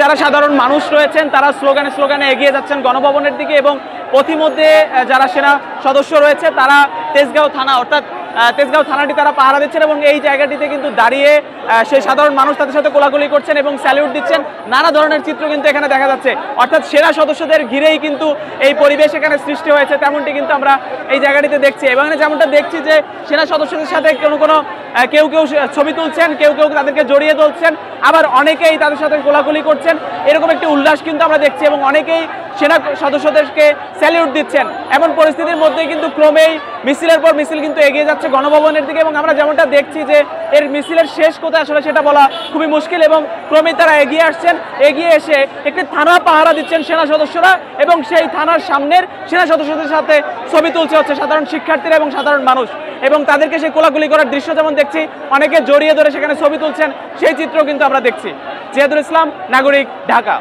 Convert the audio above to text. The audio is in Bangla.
যারা সাধারণ মানুষ রয়েছেন তারা স্লোগানে এগিয়ে যাচ্ছেন গণভবনের দিকে এবং পথিমধ্যে যারা সেনা সদস্য রয়েছে তারা তেজগাঁও থানা অর্থাৎ তেজগাঁও থানাটি তারা পাহারা দিচ্ছেন এবং এই জায়গাটিতে কিন্তু দাঁড়িয়ে সেই সাধারণ মানুষ তাদের সাথে কোলাকুলি করছেন এবং স্যালিউট দিচ্ছেন। নানা ধরনের চিত্র কিন্তু এখানে দেখা যাচ্ছে, অর্থাৎ সেনা সদস্যদের ঘিরেই কিন্তু এই পরিবেশ এখানে সৃষ্টি হয়েছে, তেমনটি কিন্তু আমরা এই জায়গাটিতে দেখছি। এবং যেমনটা দেখছি যে সেনা সদস্যদের সাথে কেউ ছবি তুলছেন, কেউ তাদেরকে জড়িয়ে তুলছেন, আবার অনেকেই তাদের সাথে কোলাকুলি করছেন, এরকম একটি উল্লাস কিন্তু আমরা দেখছি এবং অনেকেই সেনা সদস্যদেরকে স্যালিউট দিচ্ছেন। এমন পরিস্থিতির মধ্যেই কিন্তু ক্রমেই মিছিলের পর মিছিল কিন্তু এগিয়ে যাচ্ছে গণভবনের দিকে এবং আমরা যেমনটা দেখছি যে এর মিছিলের শেষ কোথায় আসলে সেটা বলা খুবই মুশকিল এবং ক্রমেই তারা এগিয়ে আসছেন। এগিয়ে এসে একটি থানা পাহারা দিচ্ছেন সেনা সদস্যরা এবং সেই থানার সামনের সেনা সদস্যদের সাথে ছবি তুলছে হচ্ছে সাধারণ শিক্ষার্থীরা এবং সাধারণ মানুষ এবং তাদেরকে সেই কোলাকুলি করার দৃশ্য যেমন দেখছি, অনেকে জড়িয়ে ধরে সেখানে ছবি তুলছেন, সেই চিত্র কিন্তু আমরা দেখছি। জিয়াদুল ইসলাম, নাগরিক, ঢাকা।